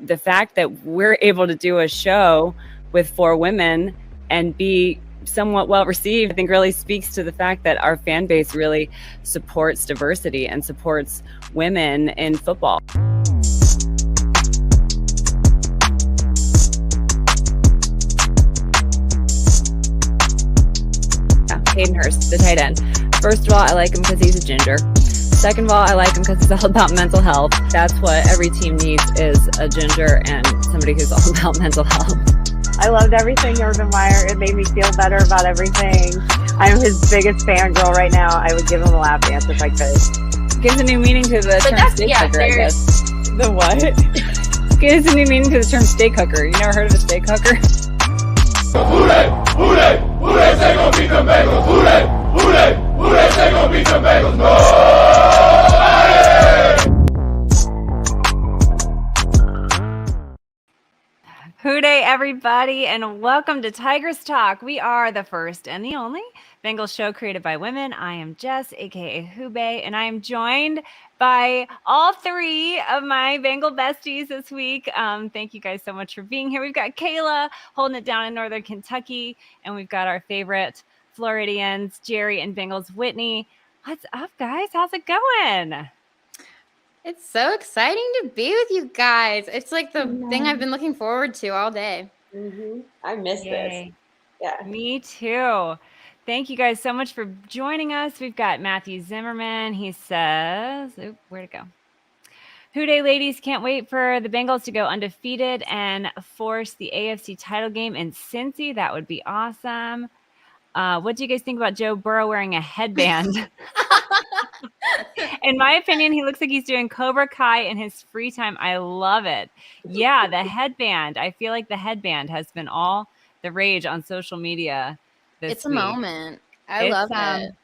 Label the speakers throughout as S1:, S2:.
S1: the fact that we're able to do a show with 4 women and be somewhat well received, I think really speaks to the fact that our fan base really supports diversity and supports women in football. Hayden Hurst, the tight end. First of all, I like him because he's a ginger. Second of all, I like him because it's all about mental health. That's what every team needs, is a ginger and somebody who's all about mental health.
S2: I loved everything Urban Meyer. It made me feel better about everything. I'm his biggest fangirl right now. I would give him a lap dance if I could.
S1: Gives a new meaning to the term steak hooker, I guess.
S2: The what?
S1: Gives a new meaning to the term steak hooker. You never heard of a steak hooker?
S3: WHODEY say gon' beat the Bengals. WHODEY say gon' beat the Bengals.
S1: WHODEY, everybody, and welcome to Tigress Talk. We are the first and the only Bengals show created by women. I am Jess, aka WHODEY, and I am joined by all 3 of my Bengal besties this week. Thank you guys so much for being here. We've got Kayla holding it down in Northern Kentucky, and we've got our favorite Floridians, Jerry and Bengals Whitney. What's up, guys? How's it going?
S4: It's so exciting to be with you guys. It's like the thing I've been looking forward to all day.
S2: Mm-hmm. I miss this. Yeah.
S1: Me too. Thank you guys so much for joining us. We've got Matthew Zimmerman. He says, where'd it go? WHODEY ladies, can't wait for the Bengals to go undefeated and force the AFC title game in Cincy. That would be awesome. What do you guys think about Joe Burrow wearing a headband? In my opinion, he looks like he's doing Cobra Kai in his free time. I love it. Yeah, the headband. I feel like the headband has been all the rage on social media this
S4: It's
S1: week.
S4: a moment. I love it.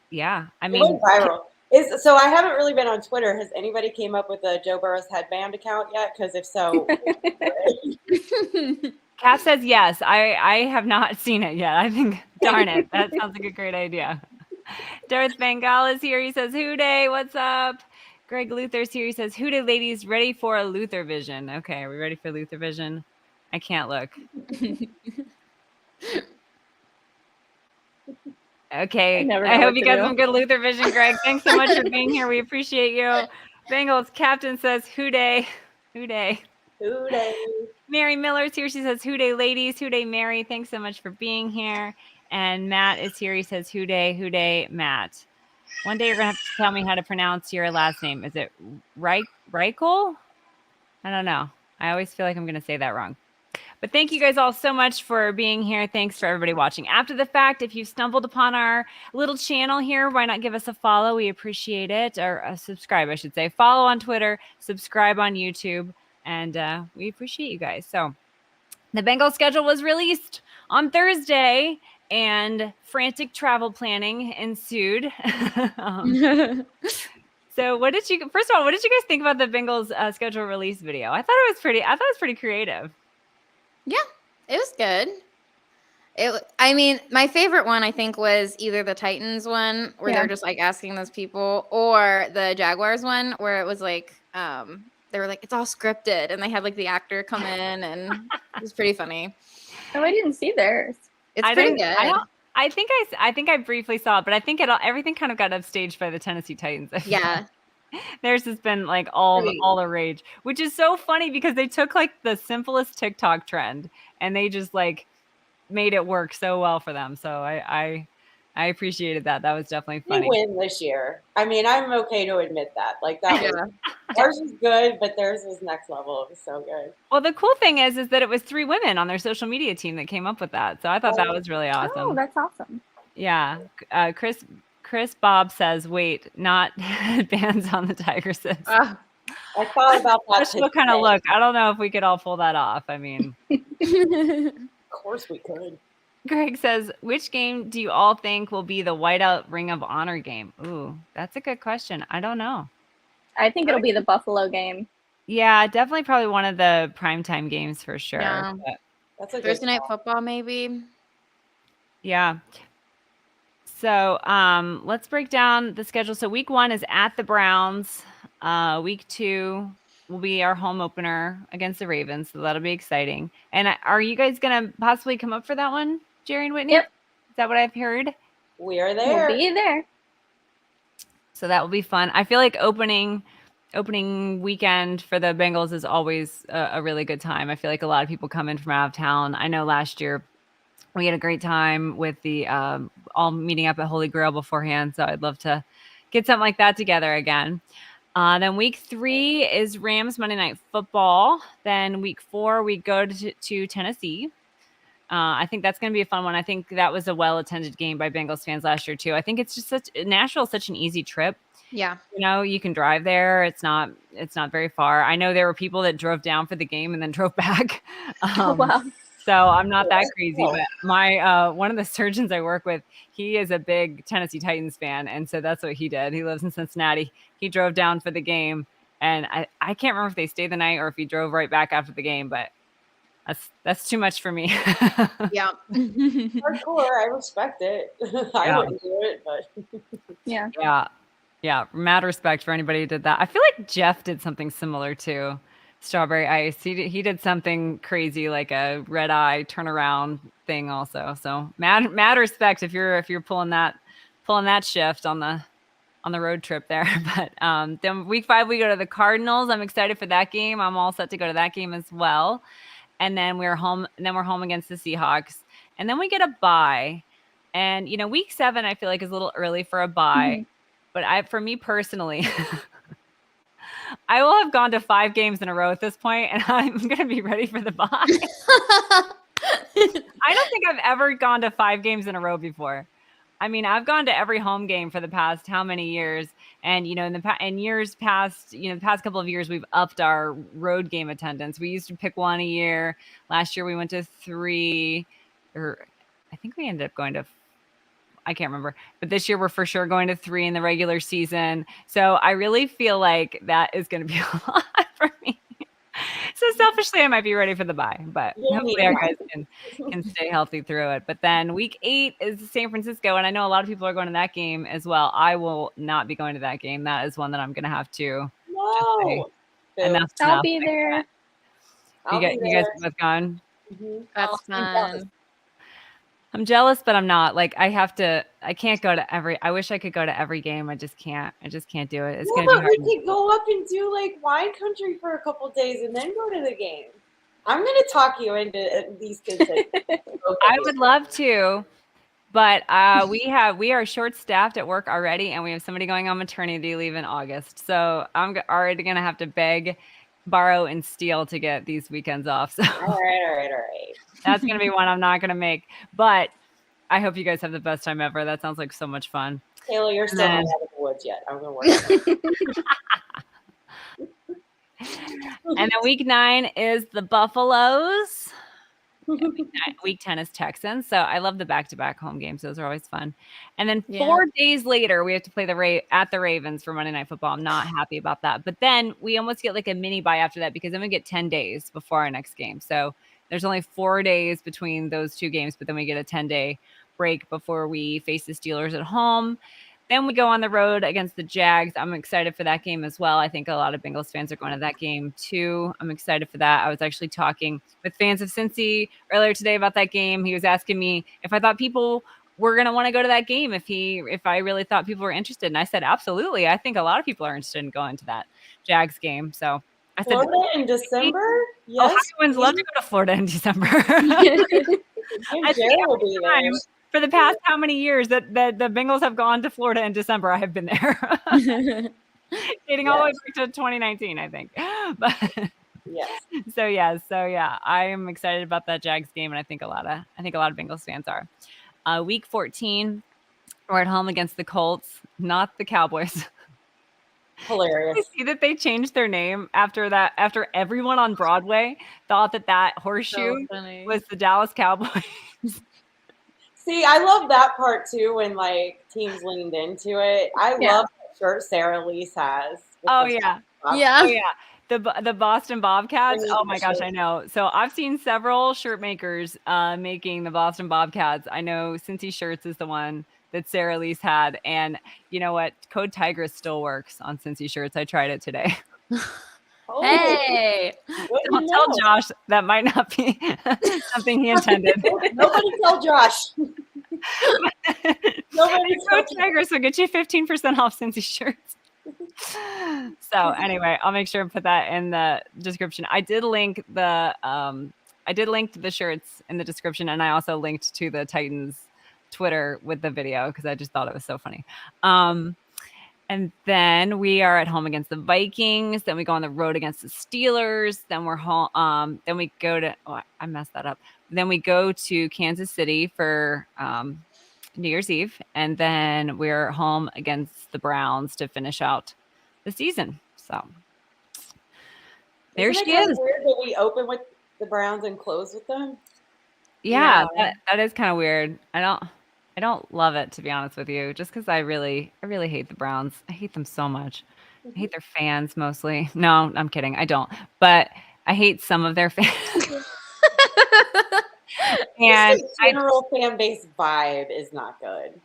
S1: Yeah, I
S2: It
S1: mean,
S2: went viral. So I haven't really been on Twitter. Has anybody came up with a Joe Burrow's headband account yet? Because if so,
S1: Kat says yes. I have not seen it yet. I think, darn it, that sounds like a great idea. Darth Bengal is here. He says, WHODEY, what's up? Greg Luther's here. He says, WHODEY ladies, ready for a Luther vision. Okay, are we ready for Luther vision? I can't look. Okay, I hope you got some good Luther vision, Greg. Thanks so much for being here. We appreciate you. Bengals captain says, WHODEY.
S2: WHODEY.
S1: Mary Miller's here. She says, WHODEY ladies, WHODEY Mary. Thanks so much for being here. And Matt is here. He says, WHODEY Matt. One day you're going to have to tell me how to pronounce your last name. Is it Reichel? I don't know. I always feel like I'm going to say that wrong. But thank you guys all so much for being here. Thanks for everybody watching after the fact. If you've stumbled upon our little channel here, why not give us a follow? We appreciate it. Or a subscribe, I should say. Follow on Twitter, subscribe on YouTube, and we appreciate you guys. So the Bengals schedule was released on Thursday, and frantic travel planning ensued. So first of all, what did you guys think about the Bengals schedule release video? I thought it was pretty creative.
S4: Yeah, it was good. I mean, my favorite one, I think, was either the Titans one, where they're just like asking those people, or the Jaguars one, where it was like, they were like, it's all scripted, and they had like the actor come in, and it was pretty funny.
S5: Oh, I didn't see theirs.
S4: It's pretty good.
S1: I think I briefly saw it, but I think everything kind of got upstaged by the Tennessee Titans.
S4: Yeah.
S1: Theirs has been like all the rage, which is so funny because they took like the simplest TikTok trend and they just like made it work so well for them. So I appreciated that. That was definitely funny.
S2: We win this year. I mean, I'm okay to admit that. Like that was, ours was good, but theirs was next level. It was so good.
S1: Well, the cool thing is that it was 3 women on their social media team that came up with that. So I thought that was really awesome.
S5: Oh, that's awesome.
S1: Yeah. Chris Bob says, wait, not headbands on the Tigresses.
S2: I thought about that.
S1: Special kind of look. I don't know if we could all pull that off. I mean,
S2: of course we could.
S1: Greg says, which game do you all think will be the whiteout Ring of Honor game? Ooh, that's a good question. I don't know.
S5: I think it'll be the Buffalo game.
S1: Yeah, definitely probably one of the primetime games for sure.
S4: Yeah.
S2: That's a
S4: Thursday Night Football, maybe.
S1: Yeah. So let's break down the schedule. So week 1 is at the Browns. Week 2 will be our home opener against the Ravens, so that'll be exciting. And are you guys gonna possibly come up for that one, Jerry and Whitney?
S5: Yep.
S1: Is that what I've heard?
S6: We are
S5: We'll
S6: there.
S5: be there.
S1: So that will be fun. I feel like opening weekend for the Bengals is always a really good time. I feel like a lot of people come in from out of town. I know last year we had a great time with the all meeting up at Holy Grail beforehand. So I'd love to get something like that together again. Then week 3 is Rams Monday Night Football. Then week 4 we go to Tennessee. I think that's going to be a fun one. I think that was a well-attended game by Bengals fans last year too. I think it's just Nashville's such an easy trip.
S4: Yeah.
S1: You know, you can drive there. It's not very far. I know there were people that drove down for the game and then drove back.
S5: Oh, wow.
S1: So I'm not that crazy, but my one of the surgeons I work with, he is a big Tennessee Titans fan, and so that's what he did. He lives in Cincinnati. He drove down for the game, and I can't remember if they stayed the night or if he drove right back after the game, but that's too much for me.
S4: Yeah.
S6: Hardcore. I respect it. I
S1: Yeah.
S6: wouldn't do it, but
S5: Yeah.
S1: Yeah. Mad respect for anybody who did that. I feel like Jeff did something similar too. Strawberry Ice. He did something crazy like a red eye turnaround thing also. So mad respect if you're pulling that shift on the road trip there. But then week 5 we go to the Cardinals. I'm excited for that game. I'm all set to go to that game as well. And then we're home against the Seahawks. And then we get a bye. And week 7 I feel like is a little early for a bye. But for me personally, I will have gone to 5 games in a row at this point, and I'm going to be ready for the bye. I don't think I've ever gone to 5 games in a row before. I mean, I've gone to every home game for the past how many years, and in years past, the past couple of years, we've upped our road game attendance. We used to pick 1 a year. Last year, we went to 3, or I think we ended up going to. I can't remember, but this year we're for sure going to 3 in the regular season. So I really feel like that is going to be a lot for me. So selfishly, I might be ready for the bye, but hopefully our guys can stay healthy through it. But then week 8 is San Francisco, and I know a lot of people are going to that game as well. I will not be going to that game. That is one that I'm going to have to.
S6: no.
S1: Enough.
S5: I'll be there.
S6: I'll
S1: You
S6: be
S1: guys
S6: there.
S1: are both gone.
S6: Mhm.
S4: That's fun.
S1: I'm jealous, but I'm not. Like I can't go to every. I wish I could go to every game. I just can't do it. It's
S6: Yeah,
S1: gonna be
S6: but
S1: hard.
S6: we could go up and do like wine country for a couple days and then go to the game. I'm gonna talk you into these kids.
S1: I would love to, but we are short staffed at work already, and we have somebody going on maternity leave in August. So I'm already gonna have to beg, borrow, and steal to get these weekends off. So
S6: All right.
S1: that's gonna be one I'm not gonna make. But I hope you guys have the best time ever. That sounds like so much fun.
S6: Taylor, you're still
S1: And
S6: not out of the woods yet. I'm gonna work on it.
S1: And then week 9 is the Buffaloes. Week 10 is Texans. So I love the back-to-back home games. Those are always fun. And then 4 days later, we have to play at the Ravens for Monday Night Football. I'm not happy about that. But then we almost get like a mini bye after that because then we get 10 days before our next game. So there's only 4 days between those 2 games, but then we get a 10-day break before we face the Steelers at home. Then we go on the road against the Jags. I'm excited for that game as well. I think a lot of Bengals fans are going to that game too. I'm excited for that. I was actually talking with fans of Cincy earlier today about that game. He was asking me if I thought people were going to want to go to that game, if I really thought people were interested. And I said, absolutely. I think a lot of people are interested in going to that Jags game. So I said,
S6: Florida in December? Yes.
S1: Ohioans love to go to Florida in December.
S6: And Jerry will be there.
S1: For the past how many years that the Bengals have gone to Florida in December, I have been there. Dating all the way back to 2019, I think. But
S6: Yes.
S1: so yeah, I am excited about that Jags game, and I think a lot of Bengals fans are. Week 14, we're at home against the Colts, not the Cowboys.
S6: Hilarious.
S1: You see that they changed their name after everyone on Broadway thought that horseshoe was the Dallas Cowboys.
S6: See, I love that part too when like teams leaned into it. I love that shirt Sarah Lease has.
S1: Oh yeah.
S4: Yeah.
S1: Oh yeah. The Boston Bobcats. Oh my gosh, I know. So I've seen several shirt makers making the Boston Bobcats. I know Cincy Shirts is the one that Sara Lease had. And you know what? Code Tigress still works on Cincy Shirts. I tried it today.
S6: Oh,
S4: Hey.
S6: good to
S1: Don't tell
S6: know.
S1: Josh that might not be something he intended.
S6: Nobody tell Josh. Nobody tell
S1: Code Tigress will get you 15% off Cincy shirts. So anyway, I'll make sure and put that in the description. I did link the shirts in the description, and I also linked to the Titans Twitter with the video because I just thought it was so funny. And then we are at home against the Vikings. Then we go on the road against the Steelers. Then we're home. Then we go to. Oh, I messed that up. Then we go to Kansas City for New Year's Eve, and then we're home against the Browns to finish out the season. So there
S6: Isn't
S1: she
S6: it kind
S1: is.
S6: of weird that we open with the Browns and close with them?
S1: Yeah, that is kind of weird. I don't love it, to be honest with you, just because I really hate the Browns. I hate them so much. I hate their fans mostly. No, I'm kidding. I don't. But I hate some of their fans. And
S6: the general fan base vibe is not good.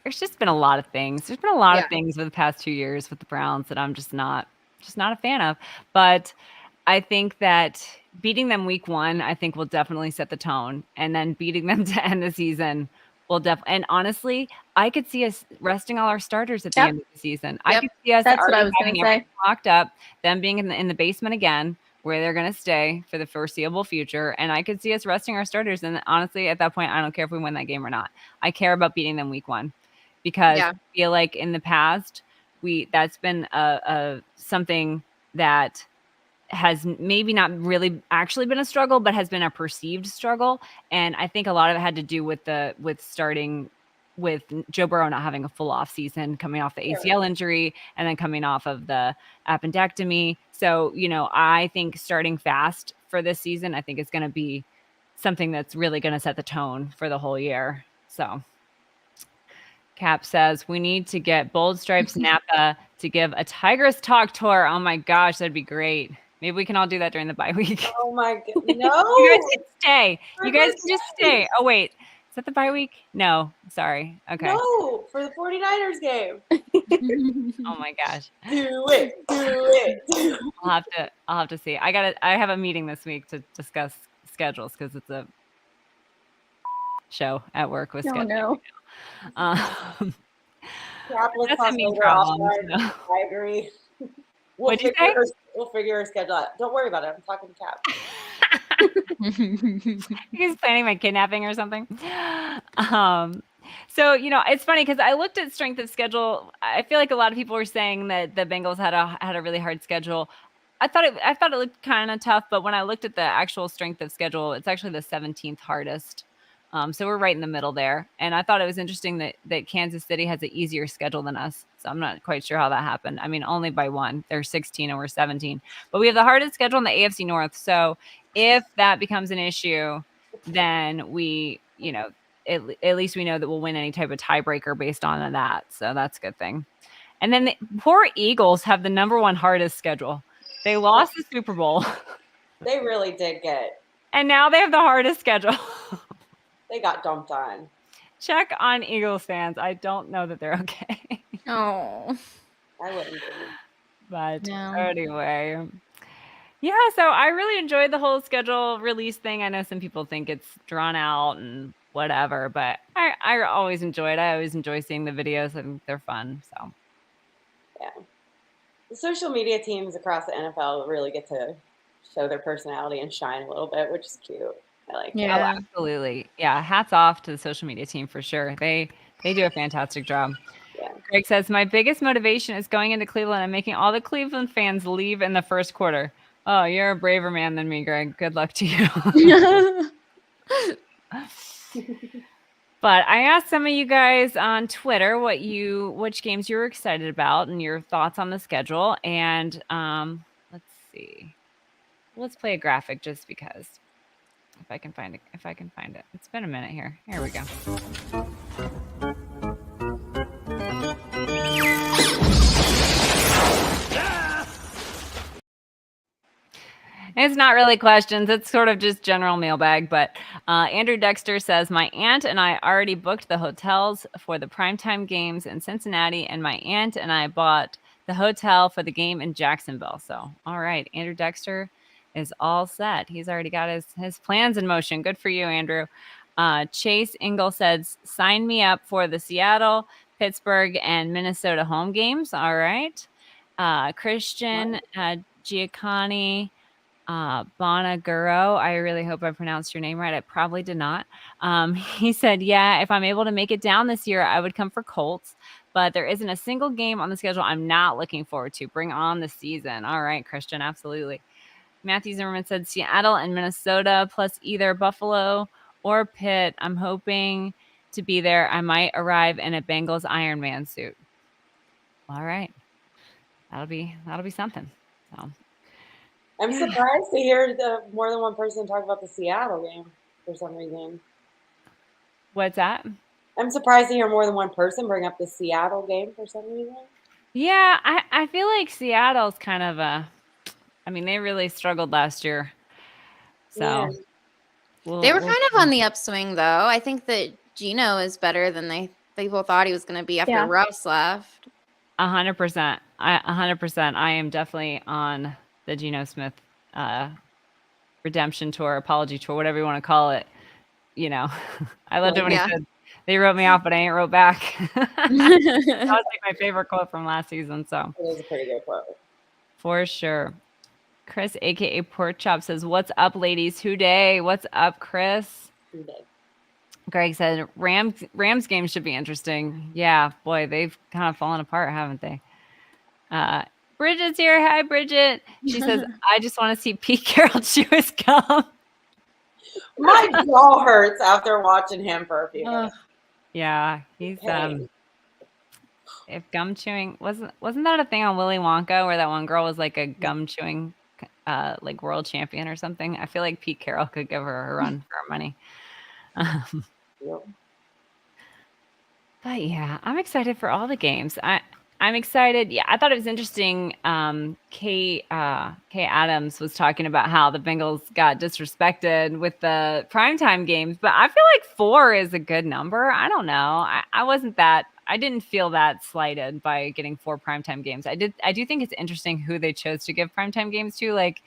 S1: There's just been a lot of things. There's been a lot of things over the past 2 years with the Browns that I'm just not a fan of. But I think that beating them week 1, I think will definitely set the tone. And then beating them to end the season will definitely. And honestly, I could see us resting all our starters at the end of the season. I could see us
S5: That's what I
S1: already
S5: was
S1: having
S5: gonna say.
S1: everything locked up, them being in the basement again, where they're going to stay for the foreseeable future. And I could see us resting our starters. And honestly, at that point, I don't care if we win that game or not. I care about beating them week 1 because I feel like in the past, that's been something that has maybe not really actually been a struggle, but has been a perceived struggle. And I think a lot of it had to do with starting with Joe Burrow not having a full off season, coming off the ACL injury, and then coming off of the appendectomy. So, I think starting fast for this season, I think is going to be something that's really going to set the tone for the whole year. So Cap says, we need to get Bold Stripes Napa to give a Tigress talk tour. Oh my gosh, that'd be great. Maybe we can all do that during the bye week.
S6: Oh my God. No.
S1: You guys can stay. You guys can just stay. Oh, wait. Is that the bye week? No. Sorry. Okay.
S6: No, for the 49ers game.
S1: Oh my gosh.
S6: Do it.
S1: I'll have to see. I have a meeting this week to discuss schedules because it's a show at work with scheduling.
S5: No.
S6: Let's talk later offline. I agree. We'll figure our schedule out. Don't worry about it. I'm talking to Cap.
S1: He's planning my kidnapping or something. So, it's funny because I looked at strength of schedule. I feel like a lot of people were saying that the Bengals had a really hard schedule. I thought it looked kind of tough, but when I looked at the actual strength of schedule, it's actually the 17th hardest. So we're right in the middle there. And I thought it was interesting that Kansas City has an easier schedule than us. So I'm not quite sure how that happened. I mean, only by 1. They're 16 and we're 17. But we have the hardest schedule in the AFC North. So if that becomes an issue, then we, at least we know that we'll win any type of tiebreaker based on that. So that's a good thing. And then the poor Eagles have the number 1 hardest schedule. They lost the Super Bowl.
S6: They really did get.
S1: And now they have the hardest schedule.
S6: They got dumped on.
S1: Check on Eagles fans. I don't know that they're okay.
S4: Oh.
S6: I wouldn't be.
S1: But anyway. Yeah, so I really enjoyed the whole schedule release thing. I know some people think it's drawn out and whatever, but I always enjoy it. I always enjoy seeing the videos and they're fun. So
S6: yeah. The social media teams across the NFL really get to show their personality and shine a little bit, which is cute. I like
S1: it. Oh, absolutely. Yeah, hats off to the social media team for sure. They do a fantastic job.
S6: Yeah.
S1: Greg says, my biggest motivation is going into Cleveland and making all the Cleveland fans leave in the first quarter. Oh, you're a braver man than me, Greg. Good luck to you. But I asked some of you guys on Twitter which games you were excited about and your thoughts on the schedule. And let's see. Let's play a graphic just because. If I can find it. It's been a minute here. Here we go. It's not really questions. It's sort of just general mailbag. But Andrew Dexter says, my aunt and I already booked the hotels for the primetime games in Cincinnati, and my aunt and I bought the hotel for the game in Jacksonville. So, all right, Andrew Dexter is all set. He's already got his plans in motion. Good for you, Andrew. Chase Ingle says, sign me up for the Seattle, Pittsburgh, and Minnesota home games. All right. Christian Giacconi Bonaguro. I really hope I pronounced your name right. I probably did not. He said, yeah, if I'm able to make it down this year, I would come for Colts, but there isn't a single game on the schedule I'm not looking forward to. Bring on the season. All right, Christian, absolutely. Matthew Zimmerman said Seattle and Minnesota plus either Buffalo or Pitt. I'm hoping to be there. I might arrive in a Bengals Iron Man suit. All right. That'll be something. So
S6: I'm surprised to hear more than one person talk about the Seattle game for some reason.
S1: What's that?
S6: I'm surprised to hear more than one person bring up the Seattle game for some reason.
S1: Yeah, I feel like Seattle's kind of they really struggled last year. So
S4: they were kind of on the upswing, though. I think that Geno is better than people thought he was going to be after Russ left.
S1: 100%. 100%. I am definitely on the Geno Smith redemption tour, apology tour, whatever you want to call it. You know, I loved it when he said, they wrote me off, but I ain't wrote back. That was like my favorite quote from last season. So
S6: it was a pretty good quote.
S1: For sure. Chris, aka Pork Chop, says, what's up, ladies? Hooday. What's up, Chris?
S6: Hooday.
S1: Greg said, Rams game should be interesting. Yeah, boy, they've kind of fallen apart, haven't they? Bridget's here. Hi, Bridget. She says, I just want to see Pete Carroll chew his gum.
S6: My jaw hurts after watching him for a few minutes.
S1: Yeah, he's if gum chewing wasn't that a thing on Willy Wonka where that one girl was like a gum chewing like world champion or something? I feel like Pete Carroll could give her a run for her money. But yeah, I'm excited for all the games. I'm excited. Yeah, I thought it was interesting. Kay Adams was talking about how the Bengals got disrespected with the primetime games, but I feel like 4 is a good number. I don't know. I didn't feel that slighted by getting 4 primetime games. I do think it's interesting who they chose to give primetime games to, like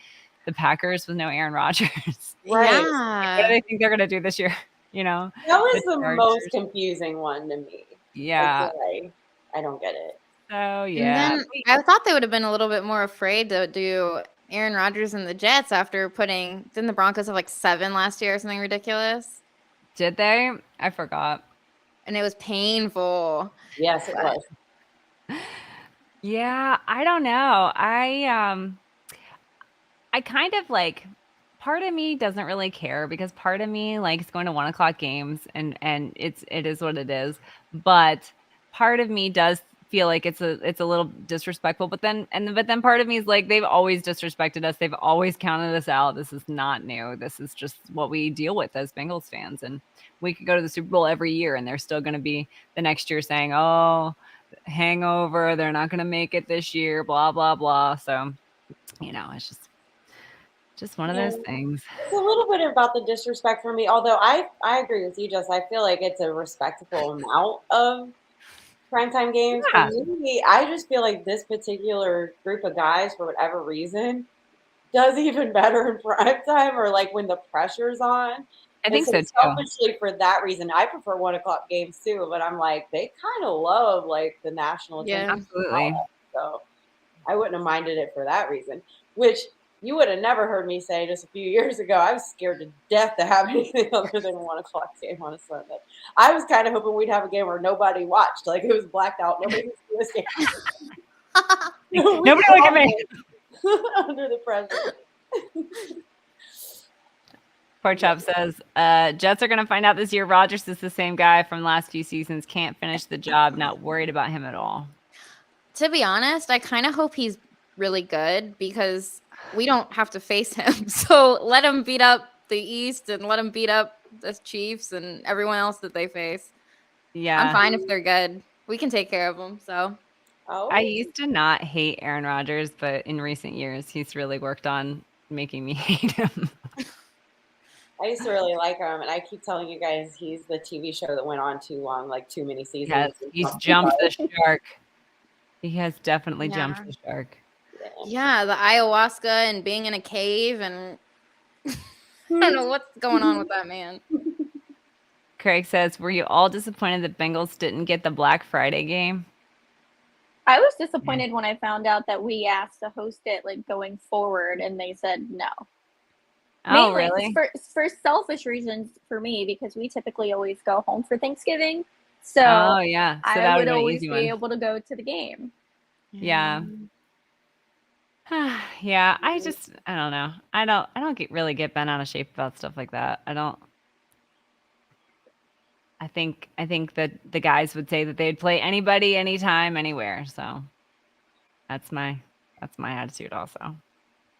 S1: the Packers with no Aaron Rodgers.
S6: Right.
S1: Yeah. What do they think they're going to do this year? You know,
S6: that was the most confusing one to me.
S1: Yeah.
S6: I don't get it.
S1: Oh, yeah.
S4: And then I thought they would have been a little bit more afraid to do Aaron Rodgers and the Jets after didn't the Broncos have like 7 last year or something ridiculous?
S1: Did they? I forgot.
S4: And it was painful.
S6: Yes, it was.
S1: Yeah, I don't know. I kind of like, part of me doesn't really care because part of me likes going to 1:00 games and it is what it is. But part of me does feel like it's a little disrespectful. But then part of me is like, they've always disrespected us. They've always counted us out. This is not new. This is just what we deal with as Bengals fans. And we could go to the Super Bowl every year and they're still going to be the next year saying, oh, hangover, they're not going to make it this year, blah, blah, blah. So, you know, it's just one of those things.
S6: It's a little bit about the disrespect for me, although I agree with you, Jess. I feel like it's a respectable amount of primetime games.
S1: Yeah.
S6: For me, I just feel like this particular group of guys, for whatever reason, does even better in primetime or like when the pressure's on.
S1: I think so too.
S6: Selfishly, for that reason, I prefer 1:00 games too. But I'm like, they kind of love like the national team.
S1: Yeah, absolutely.
S6: So I wouldn't have minded it for that reason, which you would have never heard me say just a few years ago. I was scared to death to have anything other than a 1:00 game on a Sunday. I was kind of hoping we'd have a game where nobody watched, like it was blacked out. Nobody could see this game.
S1: Nobody look at me.
S6: Under the pressure.
S1: Pork Chop says, Jets are going to find out this year Rodgers is the same guy from last few seasons. Can't finish the job. Not worried about him at all.
S4: To be honest, I kind of hope he's really good because we don't have to face him. So let him beat up the East and let him beat up the Chiefs and everyone else that they face.
S1: Yeah.
S4: I'm fine if they're good. We can take care of them. So
S1: I used to not hate Aaron Rodgers, but in recent years, he's really worked on making me hate him.
S6: I used to really like him, and I keep telling you guys he's the TV show that went on too long, like too many seasons.
S1: Yes, he's jumped the shark. He has definitely
S4: Yeah.
S1: jumped the shark.
S4: Yeah, the ayahuasca and being in a cave and I don't know what's going on with that man.
S1: Craig says, "Were you all disappointed that Bengals didn't get the Black Friday game?"
S5: I was disappointed when I found out that we asked to host it like going forward, and they said no.
S1: Oh,
S5: Mainly
S1: really?
S5: for selfish reasons for me, because we typically always go home for Thanksgiving. So
S1: Oh, yeah. So
S5: I
S1: that
S5: would
S1: would
S5: always
S1: easy
S5: be
S1: one.
S5: able to go to the game.
S1: Yeah. Yeah, I don't know. I don't really get bent out of shape about stuff like that. I think that the guys would say that they'd play anybody, anytime, anywhere. So that's my attitude also.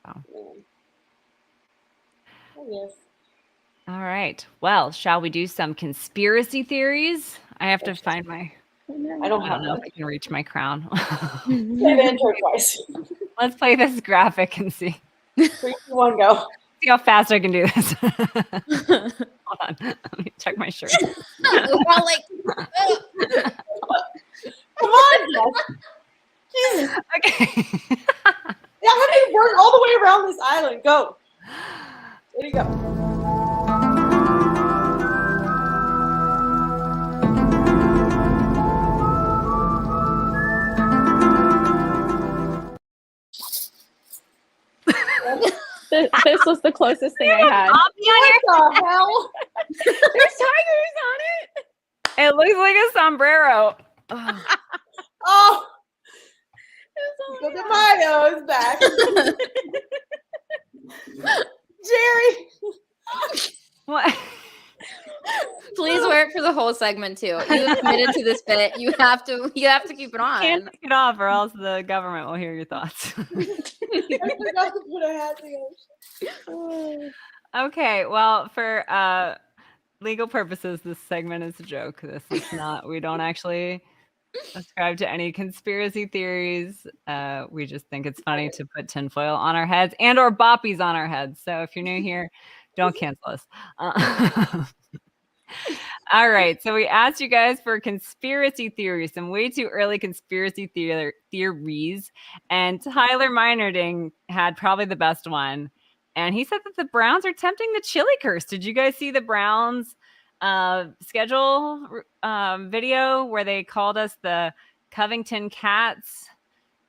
S1: So.
S6: Yes.
S1: All right. Well, shall we do some conspiracy theories? I have to find my.
S6: I don't
S1: know if I can reach my crown.
S6: Say the intro twice.
S1: Let's play this graphic and see.
S6: 3, 2, 1, go.
S1: See how fast I can do this. Hold on. Let me check my shirt.
S4: We're all like,
S6: Come on, Jess. Jesus.
S1: Okay.
S6: Yeah, how do you work all the way around this island? Go. There you go.
S5: This was the closest thing I had.
S6: What the hell?
S5: There's tigers on it.
S1: It looks like a sombrero. Oh.
S6: Oh. Look at Mayo's back. Jerry.
S1: What?
S4: please wear it for the whole segment too. You committed to this bit. You have to keep it on.
S1: Can't take it off, or else the government will hear your thoughts.
S6: I forgot to put a hat together.
S1: Okay, well, for legal purposes, this segment is a joke. This is not. We don't actually ascribe to any conspiracy theories. We just think it's funny to put tinfoil on our heads and or boppies on our heads. So if you're new here, don't cancel us. All right. So we asked you guys for conspiracy theories, some way too early conspiracy theories. And Tyler Meinerding had probably the best one. And he said that the Browns are tempting the chili curse. Did you guys see the Browns schedule video where they called us the Covington Cats?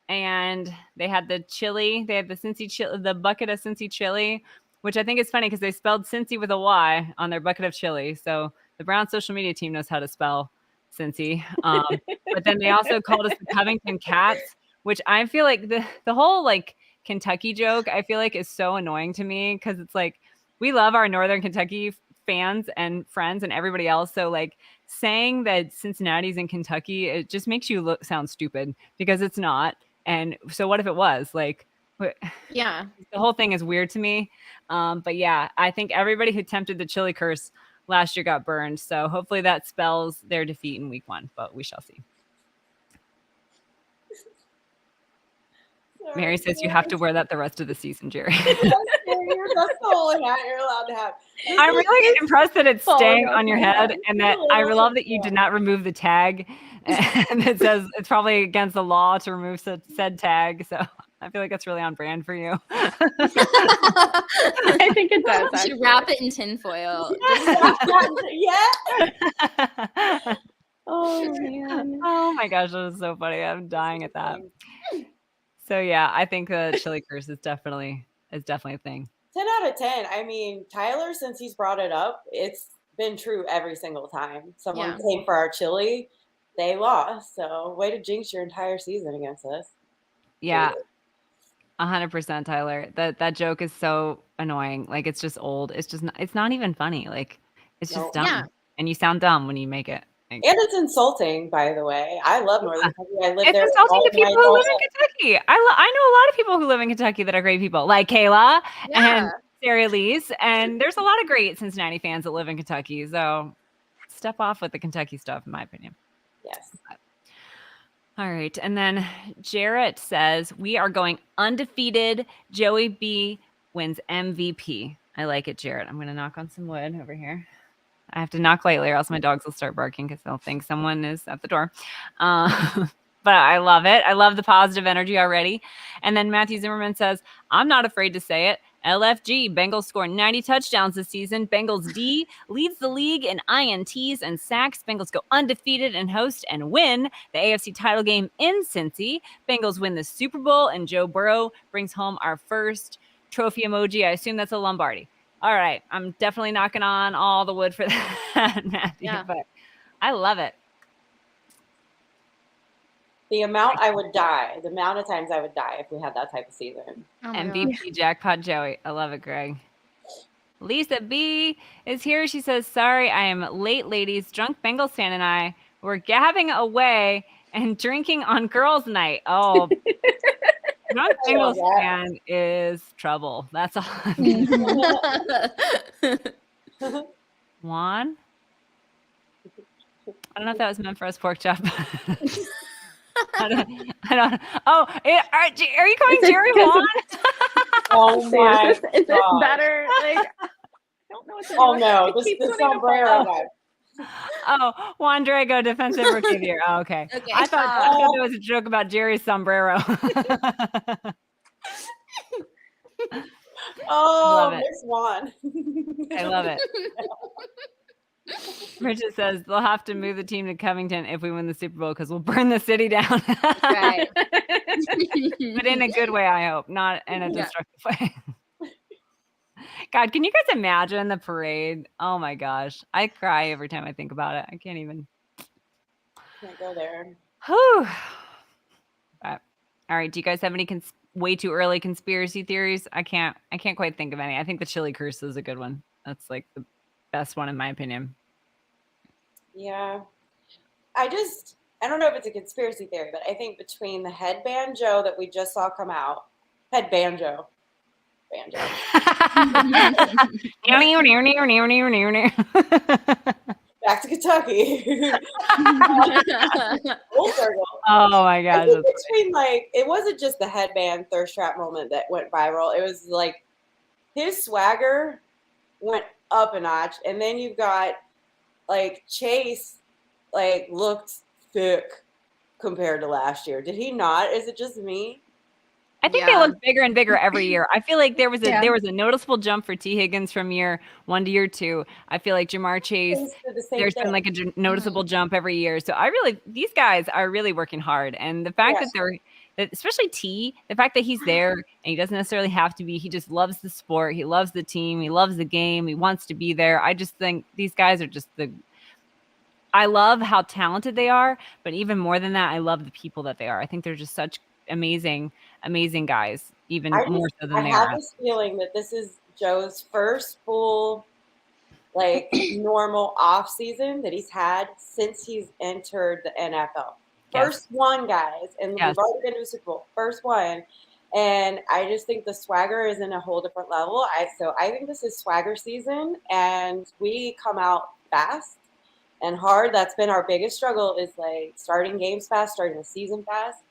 S1: And they had the chili. They had the Cincy chili, the bucket of Cincy chili, which I think is funny because they spelled Cincy with a Y on their bucket of chili. So the Browns social media team knows how to spell Cincy. But then they also called us the Covington Cats, which I feel like the whole like Kentucky joke, I feel like is so annoying to me because it's like we love our Northern Kentucky fans and friends and everybody else. So like saying that Cincinnati's in Kentucky, it just makes you sound stupid because it's not. And so what if it was? Like,
S4: yeah,
S1: the whole thing is weird to me. But yeah, I think everybody who tempted the chili curse last year got burned. So hopefully that spells their defeat in week 1, but we shall see. Mary says you have to wear that the rest of the season, Jerry.
S6: That's the only hat you're allowed to have.
S1: I'm really impressed that it's staying on your head and that I love that you did not remove the tag. And it says it's probably against the law to remove said tag. So I feel like that's really on brand for you.
S5: I think it does.
S4: You should wrap it in tinfoil.
S6: Yeah.
S5: Oh man.
S1: Oh my gosh, that was so funny. I'm dying at that. So yeah, I think the chili curse is definitely a thing.
S6: 10 out of 10. I mean, Tyler, since he's brought it up, it's been true every single time someone came for our chili, they lost. So way to jinx your entire season against us.
S1: Yeah. 100%, Tyler. That joke is so annoying. Like it's just old. It's not even funny. Like it's just dumb. Yeah. And you sound dumb when you make it.
S6: And it's insulting, by the way. I love Northern Kentucky. I live there.
S1: It's insulting to people who live in Kentucky. I know a lot of people who live in Kentucky that are great people, like Kayla and Sarah Elise. And there's a lot of great Cincinnati fans that live in Kentucky. So step off with the Kentucky stuff, in my opinion.
S6: Yes.
S1: All right. And then Jarrett says, we are going undefeated. Joey B wins MVP. I like it, Jarrett. I'm going to knock on some wood over here. I have to knock lightly or else my dogs will start barking because they'll think someone is at the door. But I love it. I love the positive energy already. And then Matthew Zimmerman says, I'm not afraid to say it. LFG, Bengals score 90 touchdowns this season. Bengals D leads the league in INTs and sacks. Bengals go undefeated and host and win the AFC title game in Cincy. Bengals win the Super Bowl, and Joe Burrow brings home our first trophy emoji. I assume that's a Lombardi. All right. I'm definitely knocking on all the wood for that, Matthew, but I love it.
S6: The amount I would die, the amount of times I would die if we had that type of season.
S4: Oh
S1: MVP jackpot Joey. I love it, Greg. Lisa B is here. She says, sorry, I am late, ladies. Drunk Bengals fan and I were gabbing away and drinking on girls' night. Oh, drunk Bengals fan is trouble. That's all. Juan? I don't know if that was meant for us, pork chop. I don't. Oh, are you calling Jerry Juan?
S6: Oh my!
S5: Is this better? Like, I don't know what to do.
S6: Oh no, this sombrero guy.
S1: Oh, Juan Drago, defensive rookie of the year. Oh, okay. I thought there was a joke about Jerry's sombrero.
S6: Oh, Miss Juan.
S1: I love it. Richard says they'll have to move the team to Covington if we win the Super Bowl because we'll burn the city down.
S4: Right.
S1: But in a good way, I hope, not in a destructive way. God, can you guys imagine the parade? Oh my gosh. I cry every time I think about it. I can't even.
S6: Can't go there.
S1: Whew. All right. Do you guys have any way too early conspiracy theories? I can't quite think of any. I think the chili curse is a good one. That's like the best one in my opinion.
S6: Yeah. I don't know if it's a conspiracy theory, but I think between the headband Joe that we just saw come out, headband Joe. Banjo. Back to Kentucky. Full circle.
S1: Oh my gosh.
S6: Between it wasn't just the headband thirst trap moment that went viral. It was like his swagger went up a notch, and then you've got Chase looked thick compared to last year. Did he not? Is it just me?
S1: I think they look bigger and bigger every year. I feel like there was a noticeable jump for T. Higgins from year 1 to year 2. I feel like Jamar Chase, there's been a noticeable jump every year. So these guys are really working hard. And the fact that especially T, the fact that he's there and he doesn't necessarily have to be, he just loves the sport. He loves the team. He loves the game. He wants to be there. I just think these guys are just I love how talented they are, but even more than that, I love the people that they are. I think they're just such amazing guys, even more so than they are.
S6: I have this feeling that this is Joe's first full normal off season that he's had since he's entered the NFL. First one, guys, and we've already been to a Super Bowl. First one, and I just think the swagger is in a whole different level. So I think this is swagger season, and we come out fast and hard. That's been our biggest struggle, is starting games fast, starting the season fast.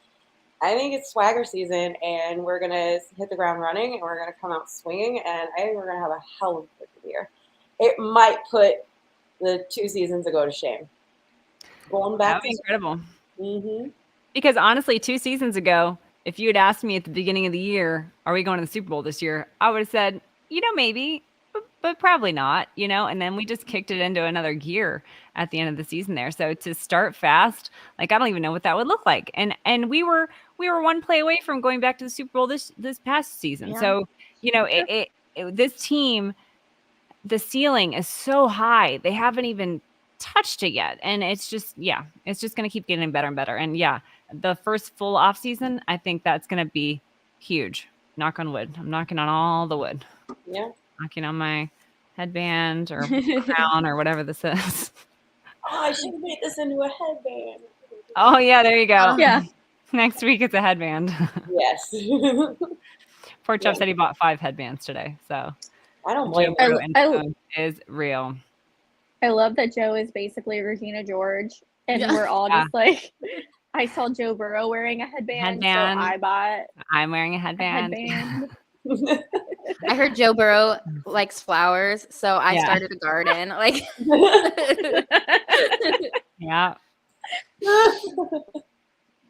S6: I think it's swagger season, and we're going to hit the ground running, and we're going to come out swinging, and I think we're going to have a hell of a good year. It might put the 2 seasons ago to shame. Going back.
S1: That would be incredible.
S6: Mm-hmm.
S1: Because honestly, 2 seasons ago, if you had asked me at the beginning of the year, are we going to the Super Bowl this year? I would have said, maybe, but probably not, and then we just kicked it into another gear at the end of the season there. So to start fast, I don't even know what that would look like. And we were 1 play away from going back to the Super Bowl this past season. Yeah. So, this team, the ceiling is so high. They haven't even touched it yet. And it's just going to keep getting better and better. And the first full off season, I think that's going to be huge. Knock on wood. I'm knocking on all the wood.
S6: Yeah.
S1: Knocking on my headband or crown or whatever this is.
S6: Oh, I should have made this into a headband.
S1: Oh, yeah, there you go.
S5: Yeah.
S1: Next week, it's a headband.
S6: Yes.
S1: Poor Chubb said he bought 5 headbands today. So
S6: I don't blame
S1: him. Is real.
S5: I love that Joe is basically Regina George. And we're all just I saw Joe Burrow wearing a headband. So
S1: I'm wearing a headband.
S4: I heard Joe Burrow likes flowers, so I started a garden.
S1: Yeah.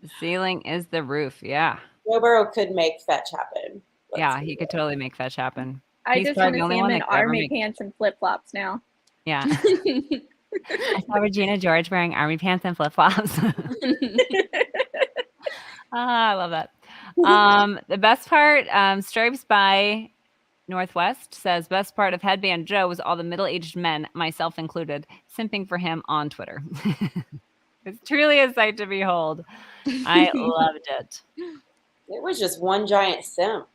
S1: The ceiling is the roof. Yeah.
S6: Joe Burrow could make fetch happen.
S1: Yeah, he could totally make fetch happen.
S5: I
S1: He's
S5: just want
S1: probably
S5: to
S1: the only
S5: see him
S1: one
S5: in
S1: that could ever
S5: army
S1: make.
S5: pants and flip flops now.
S1: Yeah. I saw Regina George wearing army pants and flip flops. I love that. The best part, Stripes by Northwest says, best part of Headband Joe was all the middle-aged men, myself included, simping for him on Twitter. It's truly a sight to behold. I loved it.
S6: It was just one giant simp.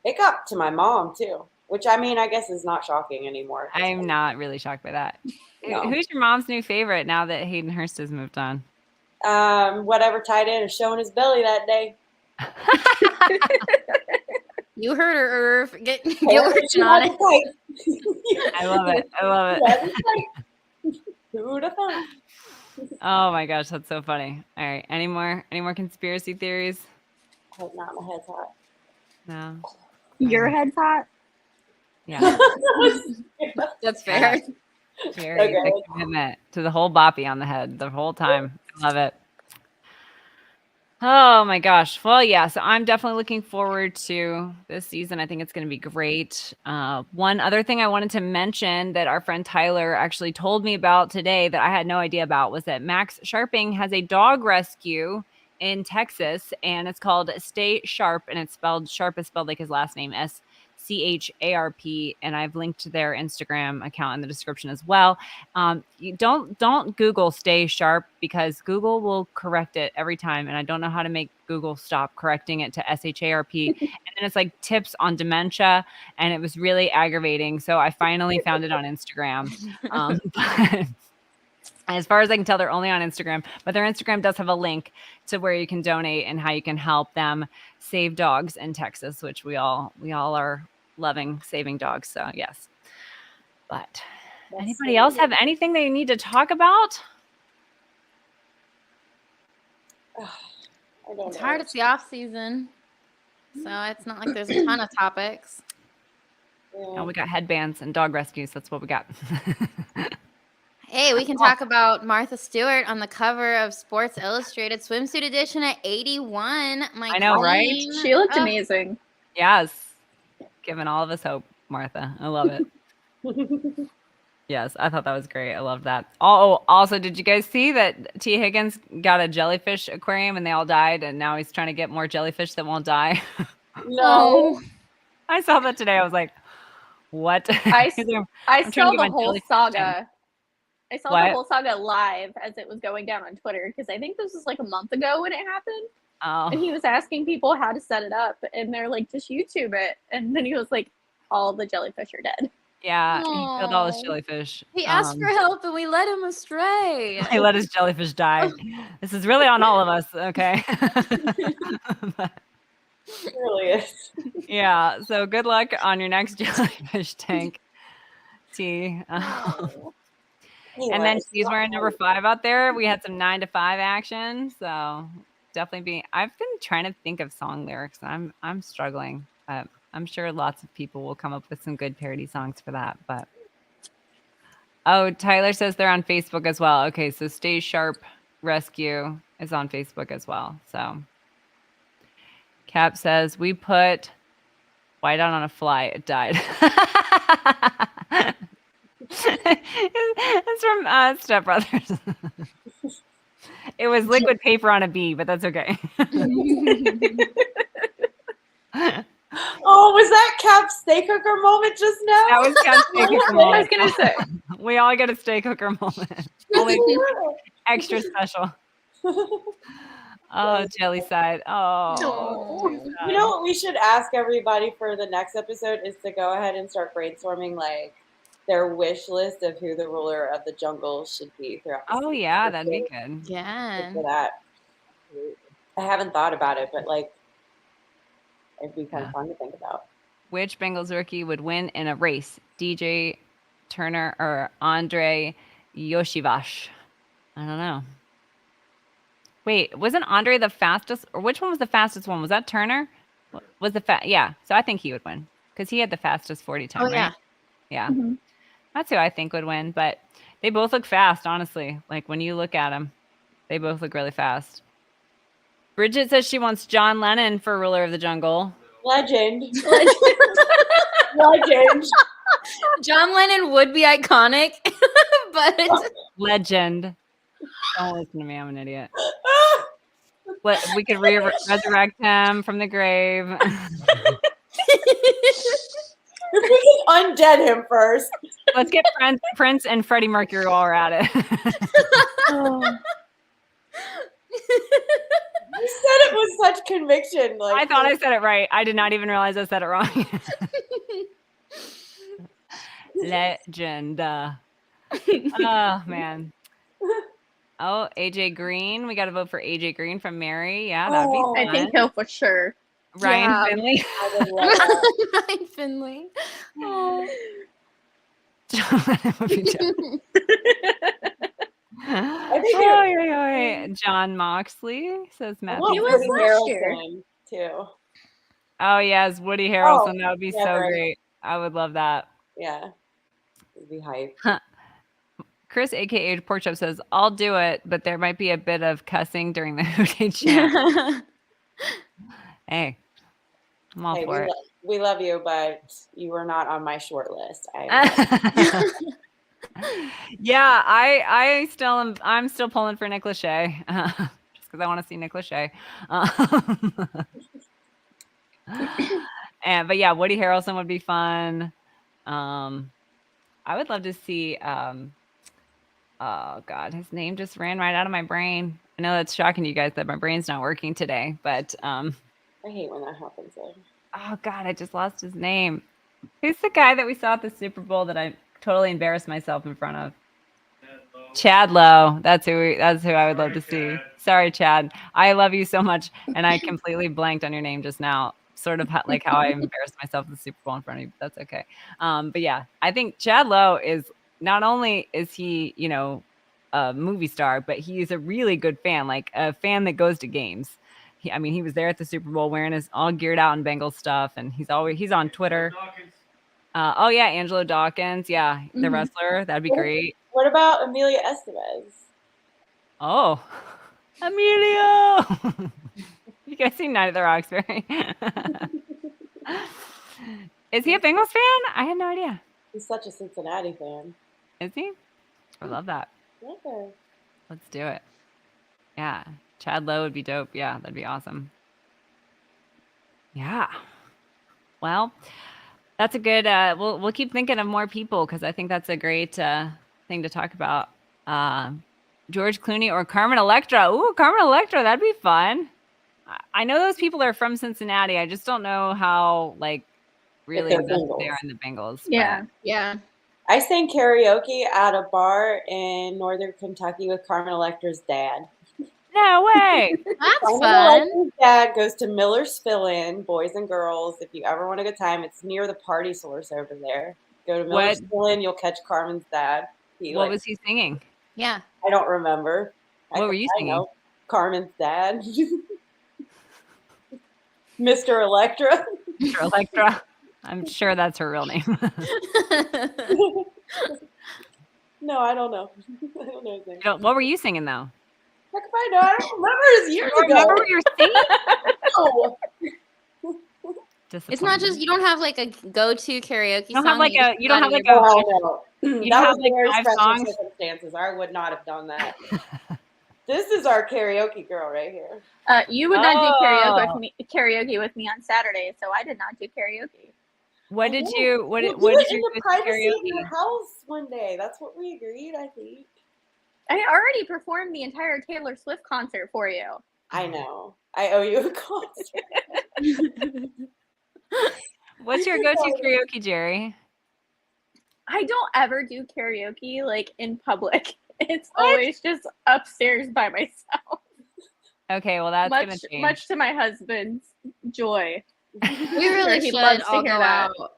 S6: It got to my mom too, which I mean, I guess is not shocking anymore.
S1: I'm not really shocked by that.
S6: No.
S1: Who's your mom's new favorite now that Hayden Hurst has moved on?
S6: Whatever tight end is showing his belly that day.
S4: You heard her, Irv. Get working on it.
S1: I love it. I love it.
S6: Who'd have thought?
S1: Oh my gosh, that's so funny. All right, any more conspiracy theories?
S6: I hope not. My head's hot.
S1: No.
S5: Your head's hot?
S1: Yeah.
S4: That's fair.
S1: Very big commitment to the whole boppy on the head the whole time. Love it. Oh my gosh. Well, yeah, so I'm definitely looking forward to this season. I think it's going to be great. One other thing I wanted to mention that our friend Tyler actually told me about today that I had no idea about was that Max Sharping has a dog rescue in Texas, and it's called Stay Sharp, and it's spelled Sharp is spelled like his last name, SCHARP, and I've linked to their Instagram account in the description as well. You don't Google Stay Sharp because Google will correct it every time, and I don't know how to make Google stop correcting it to SHARP. And then it's like tips on dementia, and it was really aggravating. So I finally found it on Instagram. But as far as I can tell, they're only on Instagram, but their Instagram does have a link to where you can donate and how you can help them save dogs in Texas, which we all are loving saving dogs. So yes. But anybody else have anything they need to talk about?
S4: It's hard. It's the off season, so it's not like there's a ton of topics.
S1: Oh, we got headbands and dog rescues. That's what we got.
S4: Hey, we can talk about Martha Stewart on the cover of Sports Illustrated swimsuit edition at 81.
S1: I know, right?
S5: She looked amazing.
S1: Yes. Giving all of us hope, Martha. I love it. Yes, I thought that was great. I love that. Oh, also, did you guys see that T. Higgins got a jellyfish aquarium and they all died, and now he's trying to get more jellyfish that won't die?
S6: No.
S1: I saw that today. I was like, what?
S5: I saw the whole saga. I saw
S1: What?
S5: the whole saga live as it was going down on Twitter because I think this was like a month ago when it happened.
S1: Oh.
S5: And he was asking people how to set it up, and they're like, just YouTube it. And then he was like, all the jellyfish are dead.
S1: Yeah, he killed all his
S4: Aw.
S1: jellyfish.
S4: He asked for help, and we led him astray.
S1: He let his jellyfish die. This is really on all of us, okay?
S6: It really is.
S1: Yeah, so good luck on your next jellyfish tank, T. And then she's wearing number 5 out there. We had some 9 to 5 action, so definitely I've been trying to think of song lyrics. I'm struggling. I'm sure lots of people will come up with some good parody songs for that. But Tyler says they're on Facebook as well. Okay, so Stay Sharp Rescue is on Facebook as well. So Cap says we put white out on a fly. It died. It's from Step Brothers. It was liquid paper on a bee, but that's okay.
S6: Oh, was that Cap's steak cooker moment just now?
S1: That was Cap's steak cooker moment.
S5: I was going to say.
S1: We all get a steak cooker moment. Only extra special. Oh, jelly side. Oh.
S6: You know what we should ask everybody for the next episode is to go ahead and start brainstorming like their wish list of who the ruler of the jungle should be throughout.
S1: Oh yeah, that'd be good.
S4: Yeah.
S6: For that, I haven't thought about it, but like it'd be kind of fun to think about.
S1: Which Bengals rookie would win in a race? DJ Turner or Andre Yoshivash? I don't know. Wait, wasn't Andre the fastest? Or which one was the fastest one? Was that Turner? Was yeah. So I think he would win because he had the fastest 40 time.
S4: Oh yeah.
S1: Right? Yeah.
S5: Mm-hmm.
S1: That's who I think would win. But they both look fast, honestly. Like when you look at them, they both look really fast. Bridget says she wants John Lennon for ruler of the jungle.
S6: Legend. Legend.
S4: John Lennon would be iconic, but
S1: Legend. Don't listen to me. I'm an idiot. We could resurrect him from the grave.
S6: If we can undead him first.
S1: Let's get Prince and Freddie Mercury while we're at it.
S6: You said it with such conviction. Like
S1: I thought I said it right. I did not even realize I said it wrong. Legend. Oh, man. Oh, AJ Green. We got to vote for AJ Green from Mary. Yeah, that would be fun.
S5: I think he'll for sure.
S1: Ryan Finley.
S6: I would love that.
S4: Ryan Finley.
S5: Oh.
S1: John Moxley says Matthew.
S6: Well,
S5: He was
S6: Woody
S5: last year.
S6: Harrelson, too.
S1: Oh yes, Woody Harrelson. That would be
S6: yeah,
S1: so
S6: right.
S1: great. I would love that.
S6: Yeah. It'd be hype.
S1: Chris, aka Pork Chop, says, "I'll do it, but there might be a bit of cussing during the WHODEY chant." Hey, I'm all for it.
S6: We love you, but you were not on my short list.
S1: Yeah, I'm still pulling for Nick Lachey, just because I want to see Nick Lachey. But yeah, Woody Harrelson would be fun. I would love to see. Oh God, his name just ran right out of my brain. I know that's shocking to you guys that my brain's not working today, but
S6: I hate when that happens.
S1: Oh God, I just lost his name. Who's the guy that we saw at the Super Bowl that I totally embarrassed myself in front of? Chad Lowe. That's who I would love to see. Sorry, Chad. I love you so much, and I completely blanked on your name just now. Sort of like how I embarrassed myself at the Super Bowl in front of you. That's okay. But yeah, I think Chad Lowe is not only is he, a movie star, but he is a really good fan, like a fan that goes to games. He was there at the Super Bowl wearing his all geared out in Bengals stuff, and he's on Twitter. Oh yeah, Angelo Dawkins, yeah, the wrestler. That'd be great.
S6: What about Emilio Estevez?
S1: Oh, Emilio! You guys seen Night at the Roxbury? Is he a Bengals fan? I had no idea.
S6: He's such a Cincinnati fan.
S1: Is he? I love that.
S6: Okay.
S1: Let's do it. Yeah. Chad Lowe would be dope. Yeah, that'd be awesome. Yeah. Well, that's a good we'll keep thinking of more people because I think that's a great thing to talk about. George Clooney or Carmen Electra. Ooh, Carmen Electra, that'd be fun. I know those people are from Cincinnati. I just don't know how really invested they are in the Bengals.
S5: Yeah.
S4: Yeah.
S6: I sang karaoke at a bar in northern Kentucky with Carmen Electra's dad.
S1: No way.
S4: That's
S6: Carmen
S4: fun.
S6: Electra's dad goes to Miller's Fill-In, boys and girls. If you ever want a good time, it's near the Party Source over there. Go to Miller's Fill-In, you'll catch Carmen's dad.
S1: What was he singing?
S4: Yeah.
S6: I don't remember.
S1: What were you singing?
S6: Carmen's dad. Mr. Electra.
S1: Mr. Electra. I'm sure that's her real name.
S6: No, I don't know. I don't know his name.
S1: What were you singing though?
S6: Heck if I know. I don't remember his years ago.
S1: Remember what you're singing?
S6: No.
S4: It's not just you don't have like a go-to karaoke
S1: You don't
S4: song.
S1: have you don't have like
S6: Oh,
S1: a
S6: no.
S1: you
S6: That
S1: don't have
S6: was
S1: like
S6: very
S1: 5
S6: special
S1: songs.
S6: circumstances. I would not have done that. This is our karaoke girl right here.
S5: You would not do karaoke with me on Saturday, so I did not do karaoke.
S1: What did you what
S6: We'll
S1: what
S6: do
S1: did
S6: it in
S1: you
S6: the
S1: do
S6: privacy of
S1: karaoke?
S6: your house one day. That's what we agreed, I think.
S5: I already performed the entire Taylor Swift concert for you.
S6: I know. I owe you a concert.
S1: What's your go-to karaoke, Jerry?
S5: I don't ever do karaoke like in public. It's always just upstairs by myself.
S1: Okay, well that's gonna change.
S5: Much to my husband's joy.
S4: We really
S5: He
S4: should
S5: loves to
S4: all
S5: hear
S4: go
S5: that.
S4: out.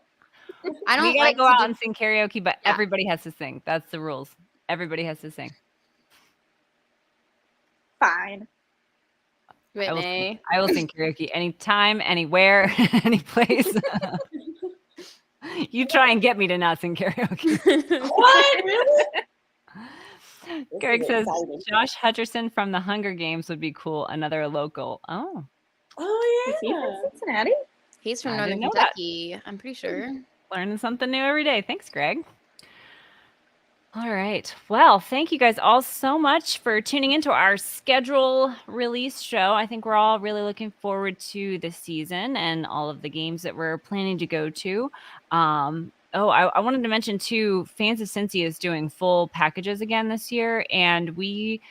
S4: I don't
S1: We gotta
S4: like
S1: go
S4: to
S1: out
S4: do-
S1: and sing karaoke, but
S4: Yeah.
S1: everybody has to sing. That's the rules. Everybody has to sing.
S5: Fine.
S4: Whitney.
S1: I will sing karaoke anytime, anywhere, any place. You try and get me to not sing karaoke.
S6: What? Really?
S1: Greg
S6: It's
S1: says
S6: exciting.
S1: Josh Hutcherson from the Hunger Games would be cool. Another local. Oh,
S6: Oh
S5: Is he from
S6: yeah.
S5: Cincinnati?
S4: He's from
S1: I
S4: Northern
S1: didn't know that.
S4: Kentucky, I'm pretty sure.
S1: learning something new every day. Thanks, Greg. All right. Well, thank you guys all so much for tuning into our schedule release show. I think we're all really looking forward to the season and all of the games that we're planning to go to. I wanted to mention too, Fans of Cincy is doing full packages again this year, and we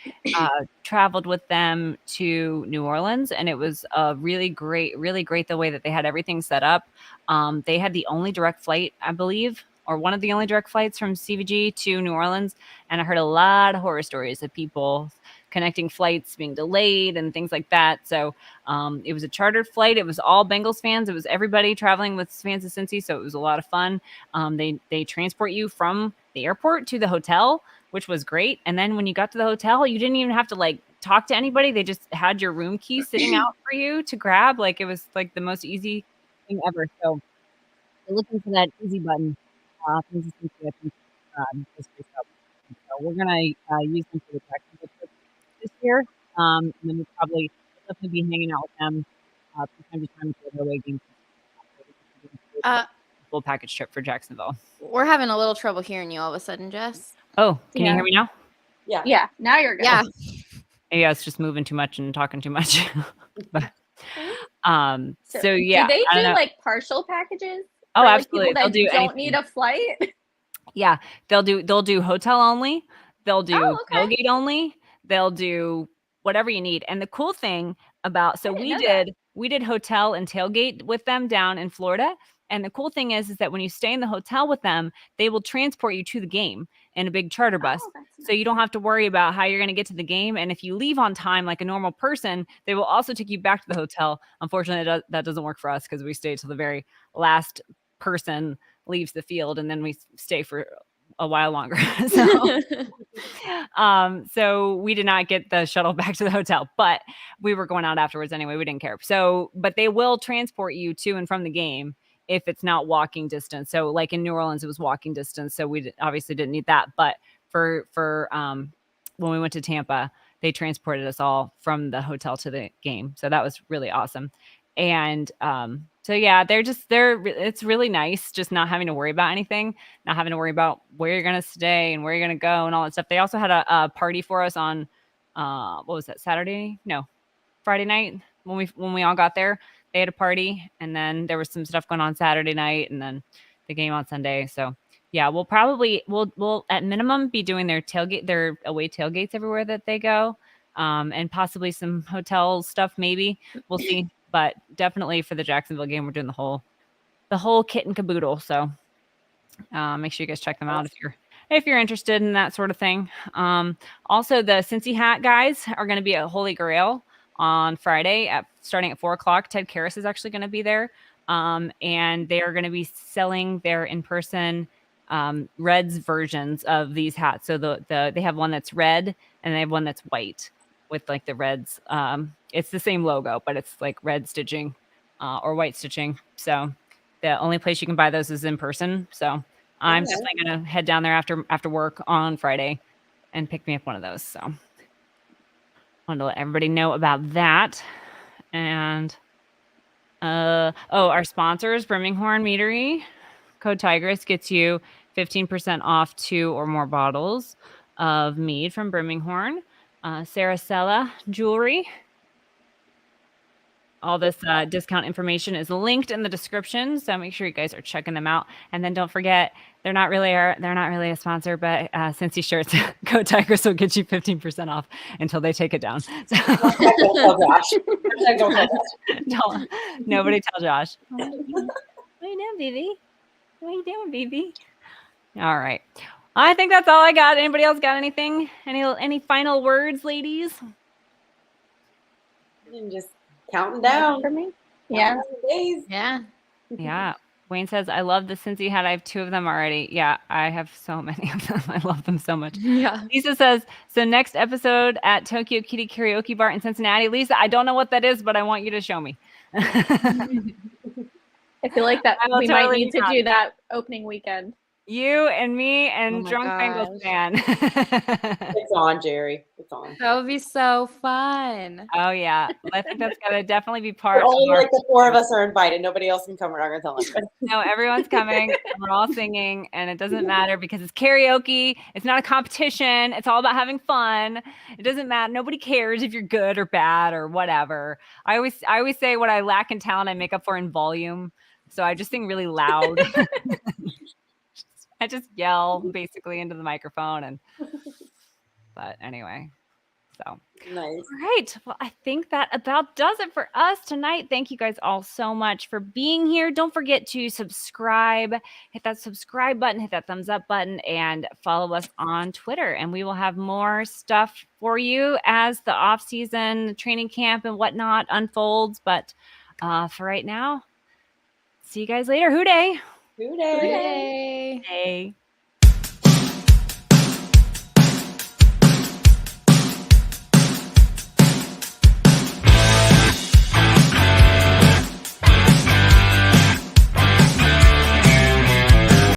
S1: traveled with them to New Orleans, and it was really great the way that they had everything set up. They had the only direct flight, I believe, or one of the only direct flights from CVG to New Orleans. And I heard a lot of horror stories of people connecting flights being delayed and things like that. So it was a chartered flight. It was all Bengals fans. It was everybody traveling with Fans of Cincy. So it was a lot of fun. They transport you from the airport to the hotel, which was great. And then when you got to the hotel, you didn't even have to like talk to anybody. They just had your room key sitting out for you to grab. Like it was like the most easy thing ever. So you're looking for that easy button. Fans of Cincy, I think, is pretty up. So we're gonna use them for the Jacksonville trip this year, and then we'll definitely be hanging out with them from time to time for their away games. Full package trip for Jacksonville.
S4: We're having a little trouble hearing you all of a sudden, Jess.
S1: Oh, can you
S5: Yeah.
S1: hear me now?
S6: Yeah.
S5: Yeah, now you're good.
S4: Yeah.
S1: Maybe I was just moving too much and talking too much. But, so
S5: Do
S1: yeah,
S5: they
S1: I don't
S5: do
S1: know.
S5: like partial packages?
S1: Oh,
S5: for, like,
S1: absolutely.
S5: people that
S1: They'll do
S5: don't
S1: anything.
S5: need a flight.
S1: Yeah, they'll do hotel only. They'll do
S5: Oh, okay.
S1: tailgate only. They'll do whatever you need. And the cool thing about
S5: didn't know that.
S1: we did hotel and tailgate with them down in Florida. And the cool thing is that when you stay in the hotel with them, they will transport you to the game in a big charter bus.
S5: Oh, that's
S1: So you don't have to worry about how you're going to get to the game. And if you leave on time like a normal person, they will also take you back to the hotel. Unfortunately, that doesn't work for us because we stay till the very last person leaves the field, and then we stay for a while longer. So we did not get the shuttle back to the hotel, but we were going out afterwards anyway. We didn't care. So, but they will transport you to and from the game if it's not walking distance. So like in New Orleans, it was walking distance. So we obviously didn't need that. But for when we went to Tampa, they transported us all from the hotel to the game. So that was really awesome. And so yeah, it's really nice just not having to worry about anything, not having to worry about where you're going to stay and where you're going to go and all that stuff. They also had a party for us on what was that, Friday night when we all got there. They had a party, and then there was some stuff going on Saturday night, and then the game on Sunday. So yeah, we'll at minimum be doing their away tailgates everywhere that they go, and possibly some hotel stuff. Maybe we'll see, but definitely for the Jacksonville game, we're doing the whole kit and caboodle. So make sure you guys check them out if you're interested in that sort of thing. Also, the Cincy Hat guys are going to be at Holy Grail on Friday starting at 4:00. Ted Karras is actually going to be there. And they are going to be selling their in-person Reds versions of these hats. So they have one that's red and they have one that's white with like the Reds. It's the same logo, but it's like red stitching or white stitching. So the only place you can buy those is in person. So I'm just going to head down there after work on Friday and pick me up one of those. So I wanted to let everybody know about that. And our sponsors, Brimminghorn Meadery, code Tigress gets you 15% off 2 or more bottles of mead from Brimminghorn. Sara Sella jewelry. All this discount information is linked in the description, so make sure you guys are checking them out. And then don't forget, they're not really a sponsor, but Cincy shirts, code Tigress will get you 15% off until they take it down. So, nobody tell Josh. What are you doing, baby? What are you doing, baby? All right. I think that's all I got. Anybody else got anything? Any final words, ladies?
S6: Just counting down
S5: for me. Yeah.
S6: Days.
S4: Yeah.
S1: Yeah. Wayne says, I love the Cincy hat. I have 2 of them already. Yeah, I have so many of them. I love them so much.
S4: Yeah.
S1: Lisa says, so next episode at Tokyo Kitty Karaoke Bar in Cincinnati. Lisa, I don't know what that is, but I want you to show me.
S5: I feel like that we might need to do that opening weekend.
S1: You and me and
S4: Oh my
S1: drunk Bengals
S4: gosh.
S1: fan.
S6: It's on, Jerry. It's on.
S4: That would be so fun.
S1: Oh yeah, I think that's gotta definitely be part
S6: But
S1: of
S6: only
S1: our.
S6: like the 4 of us are invited. Nobody else can come. We're not gonna tell anybody.
S1: No, everyone's coming. And we're all singing, and it doesn't matter because it's karaoke. It's not a competition. It's all about having fun. It doesn't matter. Nobody cares if you're good or bad or whatever. I always say what I lack in talent, I make up for in volume. So I just sing really loud. I just yell basically into the microphone, but anyway. So.
S6: Nice.
S1: All right. Well, I think that about does it for us tonight. Thank you guys all so much for being here. Don't forget to subscribe, hit that subscribe button, hit that thumbs up button, and follow us on Twitter. And we will have more stuff for you as the off-season training camp and whatnot unfolds. But for right now, see you guys later. Hooday.
S6: Hooday.
S4: Yay.
S1: Hey.